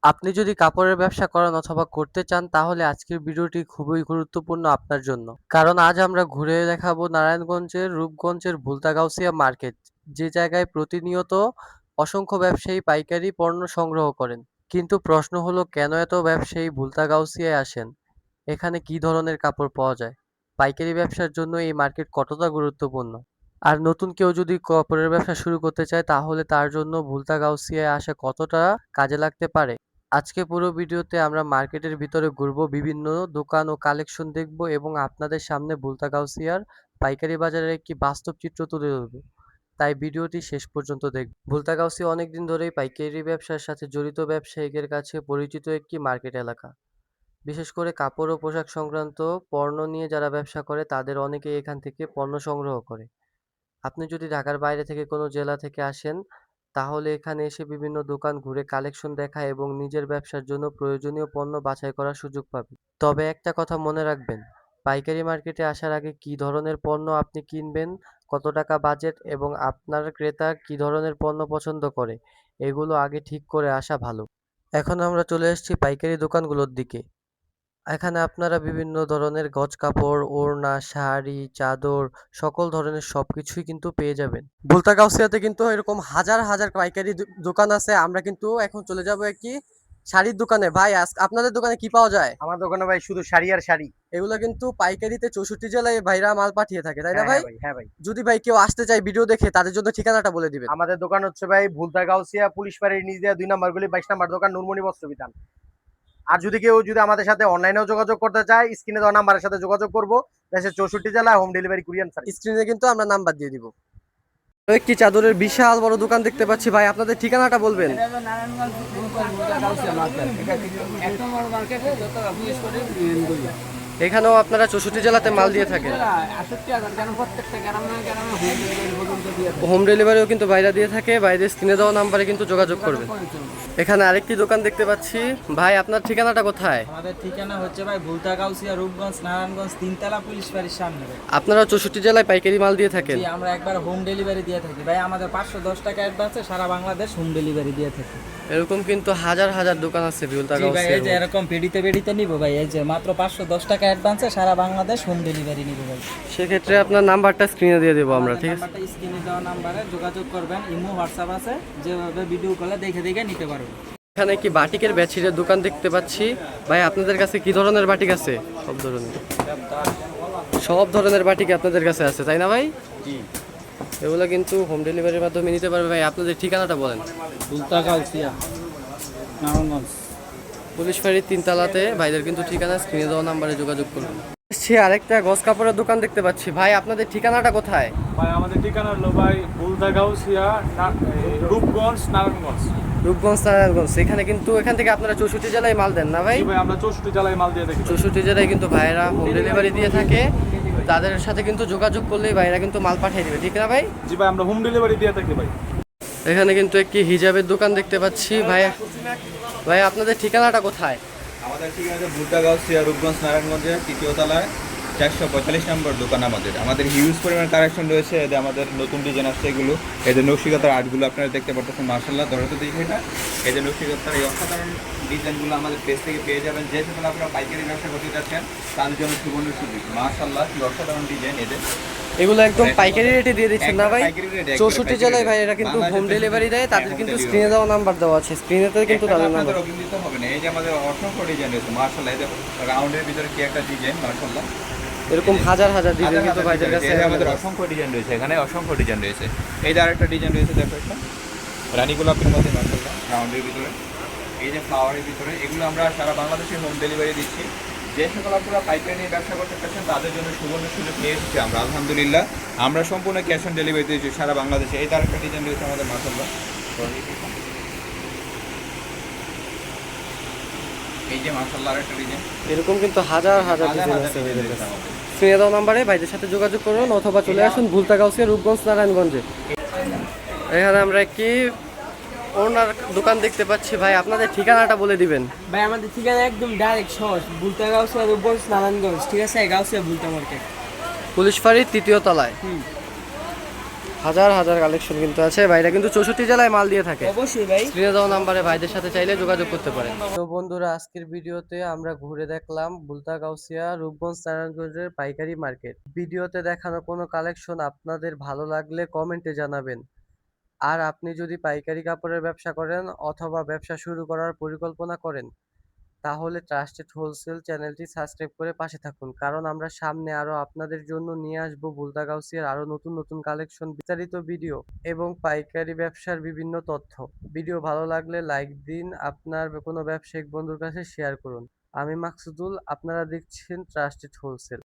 আপনি যদি কাপড়ের ব্যবসা করেন অথবা করতে চান তাহলে আজকের ভিডিওটি খুবই গুরুত্বপূর্ণ আপনার জন্য। কারণ আজ আমরা ঘুরে দেখাবো নারায়ণগঞ্জের রূপগঞ্জের ভুলতা-গাউছিয়া মার্কেট। যে জায়গায় প্রতিনিয়ত অসংখ্য ব্যবসায়ী পাইকারি পণ্য সংগ্রহ করেন। কিন্তু প্রশ্ন হলো কেন এত ব্যবসায়ী ভুলতা-গাউছিয়ায় আসেন? এখানে কী ধরনের কাপড় পাওয়া যায়? পাইকারি ব্যবসার জন্য এই মার্কেট কতটা গুরুত্বপূর্ণ? আর নতুন কেউ যদি কাপড়ের ব্যবসা শুরু করতে চায় তাহলে তার জন্য ভুলতা-গাউছিয়ায় আসা কতটা কাজে লাগতে পারে? আজকে পুরো ভিডিওতে আমরা মার্কেটের ভিতরে ঘুরবো, বিভিন্ন দোকান ও কালেকশন দেখবো এবং আপনাদের সামনে ভুলতা গাউসিয়ার পাইকারি বাজারের একটি বাস্তব চিত্র তুলে ধরবো। তাই ভিডিওটি শেষ পর্যন্ত দেখবেন। ভুলতা গাউসিয়া অনেকদিন ধরেই পাইকারি ব্যবসার সাথে জড়িত ব্যবসায়ীদের কাছে পরিচিত একটি মার্কেট এলাকা। বিশেষ করে কাপড় ও পোশাক সংক্রান্ত পণ্য নিয়ে যারা ব্যবসা করে তাদের অনেকেই এখান থেকে পণ্য সংগ্রহ করে। আপনি যদি ঢাকার বাইরে থেকে কোনো জেলা থেকে আসেন, তাহলে এখানে এসে বিভিন্ন দোকান ঘুরে কালেকশন দেখা এবং নিজের ব্যবসার জন্য প্রয়োজনীয় পণ্য বাছাই করার সুযোগ পাবেন। তবে একটা কথা মনে রাখবেন, পাইকারি মার্কেটে আসার আগে কী ধরনের পণ্য আপনি কিনবেন, কত টাকা বাজেট এবং আপনার ক্রেতা কী ধরনের পণ্য পছন্দ করে, এগুলো আগে ঠিক করে আসা ভালো। এখন আমরা চলে এসেছি পাইকারি দোকানগুলোর দিকে। এখানে আপনারা বিভিন্ন ধরনের গজ কাপড়, ওড়না, শাড়ি, চাদর সকল ধরনের সবকিছুই কিন্তু পেয়ে যাবেন। ভুলতা গাউসিয়াতে কিন্তু এরকম হাজার হাজার পাইকারি দোকান আছে। আমরা কিন্তু এখন চলে যাব একটি শাড়ির দোকানে। ভাই আপনাদের দোকানে কি পাওয়া যায়? আমার দোকানে ভাই শুধু শাড়ি আর শাড়ি। এগুলো কিন্তু পাইকারিতে 64 জেলায় ভাইরা মাল পাঠিয়ে থাকে, তাই না হ্যাঁ ভাই? হ্যাঁ ভাই, হ্যাঁ ভাই। যদি ভাই কেউ আসতে চায় ভিডিও দেখে তাদের জন্য ঠিকানাটা বলে দিবেন। আমাদের দোকান হচ্ছে ভাই ভুলতা গাউসিয়া পুলিশ বাড়ির নিচ দিয়ে 2 নম্বর গলি 22 নম্বর দোকান নুরমণি বস্ত্র বিতান। আর যদি কেউ আমাদের সাথে অনলাইনেও যোগাযোগ করতে চায় স্ক্রিনে দেওয়া নাম্বারের সাথে যোগাযোগ করবো। দেশের 64 জেলায় হোম ডেলিভারি কুরিয়ার সার্ভিস। স্ক্রিনে কিন্তু আমরা নাম্বার দিয়ে দিব। একটি চাদরের বিশাল বড় দোকান দেখতে পাচ্ছি ভাই, আপনাদের ঠিকানাটা বলবেন? এখানেও আপনারা 64 জেলাতে মাল দিয়ে থাকেন। হোম ডেলিভারিও কিন্তু বাইরে দিয়ে থাকে। বাইরে স্ক্রিনে দেওয়া নাম্বারে কিন্তু যোগাযোগ করবেন। এখানে আরেকটি দোকান দেখতে পাচ্ছি ভাই, আপনার ঠিকানাটা কোথায়? আমাদের ঠিকানা হচ্ছে ভাই ভুলতা গাউসিয়া রূপগঞ্জ নারায়ণগঞ্জ তিনতলা পুলিশ বাড়ির সামনে। আপনারা 64 জেলায় পাইকারি মাল দিয়ে থাকেন? জি, আমরা একবার হোম ডেলিভারি দিয়ে থাকি ভাই। আমাদের 510 টাকা অ্যাডভান্সে সারা বাংলাদেশ হোম ডেলিভারি দিয়ে থাকি। এরকম কিন্তু হাজার হাজার দোকান আছে ভুলতা জি ভাই, এই যে গাউসিয়ার। এরকম পেডিতে নিব ভাই। এই যে মাত্র 510 টাকা অ্যাডভান্সে সারা বাংলাদেশ হোম ডেলিভারি নিব ভাই। সেক্ষেত্রে আপনার নাম্বারটা স্ক্রিনে দিয়ে দেবো আমরা, ঠিক আছে? নাম্বারটা স্ক্রিনে দেওয়া নাম্বারে যোগাযোগ করবেন। ইমো হোয়াটসঅ্যাপ আছে, যেভাবে ভিডিও কলে দেখে দেখে নিতে পারবেন। এখানে কি বাটিকের বেডশিটের দোকান দেখতে পাচ্ছি ভাই, আপনাদের কাছে কি ধরনের বাটিক আছে? সব ধরনের বাটিক আপনাদের কাছে আছে, তাই না ভাই? জি, এগুলো কিন্তু হোম ডেলিভারির মাধ্যমে নিতে পারবে ভাই। আপনাদের ঠিকানাটা বলেন। ভুলতা গাউসিয়া নারায়ণগঞ্জ পুলিশ ফাঁড়ির 3 তলাতে ভাইদের কিন্তু ঠিকানা, স্ক্রিনে দেওয়া নাম্বারে যোগাযোগ করবেন। আরেকটা গজ কাপড়ের দোকান দেখতে পাচ্ছি ভাই, আপনাদের ঠিকানাটা কোথায়? ভাই আমাদের ঠিকানা হলো ভাই ভুলতা গাউসিয়া রূপগঞ্জ নারায়ণগঞ্জ। রূপগঞ্জ নারায়ণগঞ্জ। এখানে কিন্তু এখান থেকে আপনারা 64 জেলায় মাল দেন না ভাই? জি ভাই, আমরা 64 জেলায় মাল দিয়ে থাকি। 64 জেলায় কিন্তু ভাইরা হোম ডেলিভারি দিয়ে থাকে। তাদের সাথে কিন্তু যোগাযোগ করলেই ভাইরা কিন্তু মাল পাঠিয়ে দেবে, ঠিক না ভাই? জি ভাই, আমরা হোম ডেলিভারি দিয়ে থাকি ভাই। এখানে কিন্তু একটি হিজাবের দোকান দেখতে পাচ্ছি ভাই। ভাই আপনাদের ঠিকানাটা কোথায়? আমাদের ঠিকানা ভুলতা গাউসিয়া রূপগঞ্জ নারায়ণগঞ্জের 3য় তলায় 445 নম্বর দোকান। আমাদের হিউজ পরিমাণ কালেকশন রয়েছে। এদের আমাদের নতুন ডিজাইন আসছে, এগুলো এদের নকশিকাতার আর্টগুলো আপনারা দেখতে পাচ্ছেন। মার্শাল্লাহ, ধরতে দেখি এটা এদের নকশিকাতার এই অসাধারণ ডিজাইনগুলো আমাদের পেজ থেকে পেয়ে যাবেন। যে সকল আপনারা পাইকারি ব্যবসা করতে যাচ্ছেন তাদের জন্য সুবর্ণ সুযোগ। মার্শাল্লাহ, কি অসাধারণ ডিজাইন এদের। এগুলো একদম পাইকারি রেটে দিয়ে দিচ্ছেন না ভাই? পাইকারি রেটে, 64 জেলায় ভাই এরা কিন্তু হোম ডেলিভারি দেয়। তাদের কিন্তু স্ক্রিনে দেওয়া নাম্বার দেওয়া আছে, স্ক্রিনেতে কিন্তু তাদের নাম্বার। আপনাদের অভিনীত হবে না। এই যে আমাদের অসংখ্য ডিজাইন রয়েছে। মার্শাল্লাহ, এদের রাউন্ডের ভিতরে কি একটা ডিজাইন, মার্শাল্লাহ। এরকম হাজার হাজার ডিজাইন কিন্তু ভাইদের কাছে আমাদের অসংখ্য ডিজাইন রয়েছে। এখানে অসংখ্য ডিজাইন রয়েছে। এই যে আরেকটা ডিজাইন রয়েছে, দেখো একটা রানী গোলাপের মধ্যে, মাশাআল্লাহ, রাউন্ডের ভিতরে, এই যে ফ্লাওয়ারের ভিতরে। এগুলো আমরা সারা বাংলাদেশে হোম ডেলিভারি দিচ্ছি। যে সকল আপনারা পাইকারি নিয়ে ব্যবসা করতে চাচ্ছেন তাদের জন্য সুবর্ণ সুযোগ নিয়ে এসেছি আমরা, আলহামদুলিল্লাহ। আমরা সম্পূর্ণ ক্যাশ অন ডেলিভারি দিয়েছি সারা বাংলাদেশে। এই আরেকটা ডিজাইন রয়েছে আমাদের, মাশাআল্লাহ। এই যে মাশাআল্লাহ আরেকটা ডিজাইন। এরকম কিন্তু হাজার হাজার ডিজাইন আছে ভাইদের কাছে। স্ক্রিনে দেওয়া নাম্বারে ভাইদের সাথে যোগাযোগ করুন অথবা চলে আসুন ভুলতা গাউসিয়া রূপগঞ্জ নারায়ণগঞ্জে। এখানে আমরা একটি ওনার দোকান দেখতে পাচ্ছি ভাই, আপনাদের ঠিকানাটা বলে দিবেন। ভাই আমাদের ঠিকানা একদম ডাইরেক্ট সহজ। ভুলতা গাউসিয়া রূপগঞ্জ নারায়ণগঞ্জ, ঠিক আছে? গাউসিয়া ভুলতা মার্কেট, পুলিশ ফাঁড়ির 3য় তলায়। হাজার হাজার কালেকশন কিন্তু আছে। ভাইরা কিন্তু 64 জেলায় মাল দিয়ে থাকে। অবশ্যই ভাই। স্ক্রিনে দেওয়া নাম্বারে ভাইদের সাথে চাইলে যোগাযোগ করতে পারেন। তো বন্ধুরা, আজকের ভিডিওতে আমরা ঘুরে দেখলাম বুলতা গাউসিয়া রূপগঞ্জ নারায়ণগঞ্জের পাইকারি মার্কেট। ভিডিওতে দেখানো কোনো কালেকশন আপনাদের ভালো লাগলে কমেন্টে জানাবেন। আর আপনি যদি পাইকারি কাপড়ের ব্যবসা করেন অথবা ব্যবসা শুরু করার পরিকল্পনা করেন, তাহলে ট্রাস্টেড হোলসেল চ্যানেলটি সাবস্ক্রাইব করে পাশে থাকুন, কারণ আমরা সামনে আরো আপনাদের জন্য নিয়ে আসবো বুলতা গাউসিয়ার আরো নতুন নতুন কালেকশন, বিস্তারিত ভিডিও এবং পাইকারি ব্যবসার বিভিন্ন তথ্য। ভিডিও ভালো লাগলে লাইক দিন, আপনার কোনো ব্যবসায়িক বন্ধুর কাছে শেয়ার করুন। আমি মাকসুদুল, আপনারা দেখছেন ট্রাস্টেড হোলসেল।